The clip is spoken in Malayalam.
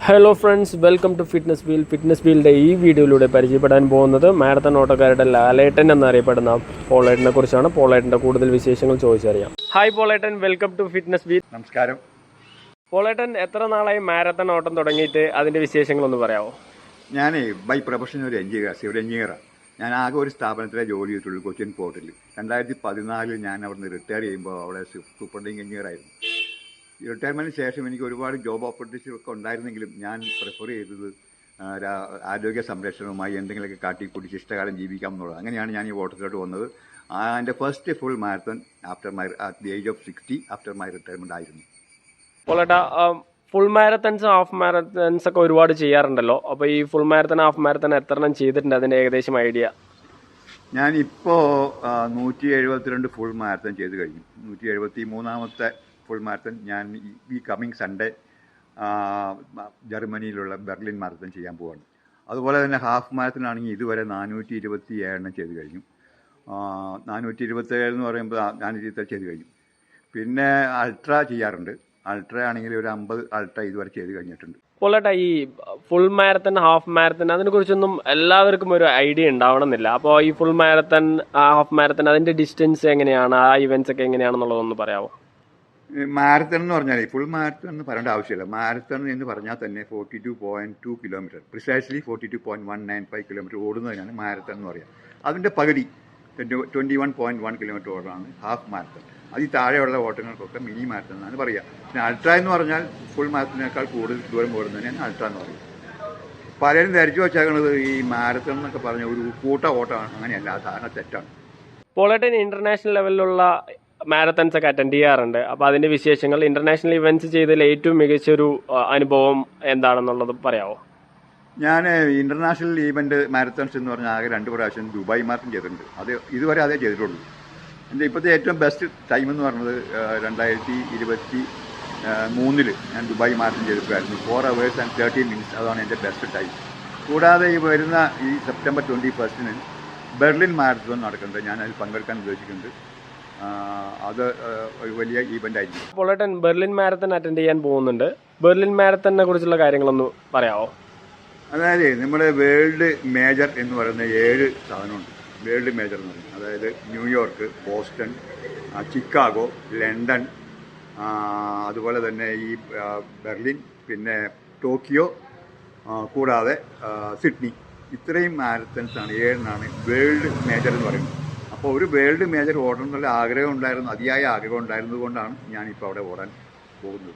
Hello friends, welcome to fitness വീലിൻ്റെ ഈ വീഡിയോയിലൂടെ പരിചയപ്പെടാൻ പോകുന്നത് മാരത്തൺ ഓട്ടക്കാരുടെ ലാലേട്ടൻ എന്നറിയപ്പെടുന്ന പോളേട്ടനെ കുറിച്ചാണ്. പോളേട്ടൻ്റെ കൂടുതൽ വിശേഷങ്ങൾ ചോദിച്ചറിയാം. ഹായ് പോളേട്ടൻ, വെൽക്കം ടു ഫിറ്റ്നസ് വീൽ. നമസ്കാരം. പോളേട്ടൻ എത്ര നാളായി മാരത്തൺ ഓട്ടം തുടങ്ങിയിട്ട് അതിൻ്റെ വിശേഷങ്ങളൊന്ന് പറയാമോ? ഞാൻ ബൈ പ്രൊഫഷൻ ഒരു സിവിൽ എഞ്ചിനീയറാണ്. ഞാൻ ആകെ ഒരു സ്ഥാപനത്തിലെ ജോലി ചെയ്തിട്ടുള്ളൂ, കൊച്ചിൻ പോർട്ടിൽ. 2014 ഞാൻ അവിടുന്ന് റിട്ടയർ ചെയ്യുമ്പോൾ അവിടെ സൂപ്രണ്ടിങ് എഞ്ചിനീയറായിരുന്നു. റിട്ടയർമെൻറ്റിന് ശേഷം എനിക്ക് ഒരുപാട് ജോബ് ഓപ്പർച്യൂണിറ്റീസ് ഒക്കെ ഉണ്ടായിരുന്നെങ്കിലും ഞാൻ പ്രിഫർ ചെയ്തത് ആരോഗ്യ സംരക്ഷണവുമായി എന്തെങ്കിലുമൊക്കെ കാട്ടിക്കൂടി ഇഷ്ടകാലം ജീവിക്കാം എന്നുള്ളത്. അങ്ങനെയാണ് ഞാൻ ഈ ഓട്ടത്തിലോട്ട് വന്നത്. എൻ്റെ first full marathon at the age of 60 after my retirement ആയിരുന്നു. പോളേട്ടാ, ഫുൾ മാരത്തൺസ് ഹാഫ് മാരത്തൺസ് ഒക്കെ ഒരുപാട് ചെയ്യാറുണ്ടല്ലോ. അപ്പോൾ ഈ ഫുൾ മാരത്തൺ ഹാഫ് മാരത്തൺ എത്ര എണ്ണം ചെയ്തിട്ടുണ്ട്, അതിൻ്റെ ഏകദേശം ഐഡിയ? ഞാനിപ്പോൾ 172 ഫുൾ മാരത്തൺ ചെയ്ത് കഴിഞ്ഞു. 173ാമത്തെ ഫുൾ മാരത്തൺ ഞാൻ ഈ കമ്മിങ് സൺഡേ ജർമ്മനിയിലുള്ള ബെർലിൻ മാരത്തൺ ചെയ്യാൻ പോവാണ്. അതുപോലെ തന്നെ ഹാഫ് മാരത്തൺ ആണെങ്കിൽ ഇതുവരെ 427 ചെയ്ത് കഴിഞ്ഞു. 427 എന്ന് പറയുമ്പോൾ 427 ചെയ്ത് കഴിഞ്ഞു. പിന്നെ അൾട്ര ചെയ്യാറുണ്ട്. അൾട്ര ആണെങ്കിൽ ഒരു 50 അൾട്ര ഇതുവരെ ചെയ്ത് കഴിഞ്ഞിട്ടുണ്ട്. പോളേട്ടാ, ഈ ഫുൾ മാരത്തൺ ഹാഫ് മാരത്തൺ അതിനെക്കുറിച്ചൊന്നും എല്ലാവർക്കും ഒരു ഐഡിയ ഉണ്ടാവണമെന്നില്ല. അപ്പോൾ ഈ ഫുൾ മാരത്തൺ ഹാഫ് മാരത്തൺ അതിൻ്റെ ഡിസ്റ്റൻസ് എങ്ങനെയാണ്, ആ ഇവൻറ്റ്സ് ഒക്കെ എങ്ങനെയാണെന്നുള്ളതൊന്ന് പറയാമോ? മാരത്തൺ എന്ന് പറഞ്ഞാൽ ഫുൾ മാരത്തൺ എന്ന് പറയേണ്ട ആവശ്യമില്ല. മാരത്തൺ എന്ന് പറഞ്ഞാൽ തന്നെ 42.2 കിലോമീറ്റർ, പ്രിസൈസ്ലി 42.195 കിലോമീറ്റർ ഓടുന്നതിനാണ് മാരത്തൺ എന്ന് പറയുക. അതിൻ്റെ പകുതി 21.1 കിലോമീറ്റർ ഓടാണ് ഹാഫ് മാരത്തൺ. അതിൽ താഴെയുള്ള ഓട്ടങ്ങൾക്കൊക്കെ മിനി മാരത്തൺ എന്നാണ് പറയുക. പിന്നെ അൾട്ര എന്ന് പറഞ്ഞാൽ ഫുൾ മാരത്തണിനേക്കാൾ കൂടുതൽ ദൂരം ഓടുന്നതിനാണ് അൾട്ര എന്ന് പറയുക. പലരും ധരിച്ചു വെച്ചേക്കുന്നത് ഈ മാരത്തൺ എന്നൊക്കെ പറഞ്ഞ ഒരു കൂട്ട ഓട്ടമാണ്. അങ്ങനെയല്ല, ധാരണ തെറ്റാണ്. പോളേട്ടൻ ഇന്റർനാഷണൽ ലെവലിലുള്ള മാരത്തൺസ് ഒക്കെ അറ്റൻഡ് ചെയ്യാറുണ്ട്. അപ്പോൾ അതിൻ്റെ വിശേഷങ്ങൾ, ഇന്റർനാഷണൽ ഇവൻറ്റ്സ് ചെയ്തതിൽ ഏറ്റവും മികച്ചൊരു അനുഭവം എന്താണെന്നുള്ളത് പറയാമോ? ഞാൻ ഇൻ്റർനാഷണൽ ഈവൻറ്റ് മാരത്തൺസ് എന്ന് പറഞ്ഞാൽ ആകെ 2 പ്രാവശ്യം ദുബായ് മാരത്തൺ ചെയ്തിട്ടുണ്ട്. അത് ഇതുവരെ അതേ ചെയ്തിട്ടുള്ളൂ. എൻ്റെ ഇപ്പോഴത്തെ ഏറ്റവും ബെസ്റ്റ് ടൈം എന്ന് പറഞ്ഞത് 2023 ഞാൻ ദുബായ് മാരത്തൺ ചെയ്തിട്ടുണ്ടായിരുന്നു. 4 hours and 30 minutes. അതാണ് എൻ്റെ ബെസ്റ്റ് ടൈം. കൂടാതെ ഈ വരുന്ന ഈ സെപ്റ്റംബർ 21 ബെർലിൻ മാരത്തൺ നടക്കുന്നുണ്ട്. ഞാൻ അതിൽ പങ്കെടുക്കാൻ ഉദ്ദേശിക്കുന്നുണ്ട്. അത് ഒരു വലിയ ഈവൻ്റ് ആയിരിക്കും. പോളേട്ടൻ ബെർലിൻ മാരത്തൺ അറ്റൻഡ് ചെയ്യാൻ പോകുന്നുണ്ട്. ബെർലിൻ മാരത്തണിനെ കുറിച്ചുള്ള കാര്യങ്ങളൊന്ന് പറയാമോ? അതായത് നമ്മുടെ വേൾഡ് മേജർ എന്ന് പറയുന്ന 7 സാധനമുണ്ട്. വേൾഡ് മേജർ എന്ന് പറയുന്നത് അതായത് ന്യൂയോർക്ക്, ബോസ്റ്റൺ, ചിക്കാഗോ, ലണ്ടൻ, അതുപോലെ തന്നെ ഈ ബെർലിൻ, പിന്നെ ടോക്കിയോ, കൂടാതെ സിഡ്നി. ഇത്രയും മാരത്തൺസാണ്, 7 വേൾഡ് മേജർ എന്ന് പറയുന്നത്. അപ്പോൾ ഒരു വേൾഡ് മേജർ ഓടണം എന്നുള്ള ആഗ്രഹം ഉണ്ടായിരുന്നു, അതിയായ ആഗ്രഹം ഉണ്ടായിരുന്നത് കൊണ്ടാണ് ഞാനിപ്പോൾ അവിടെ ഓടാൻ പോകുന്നത്.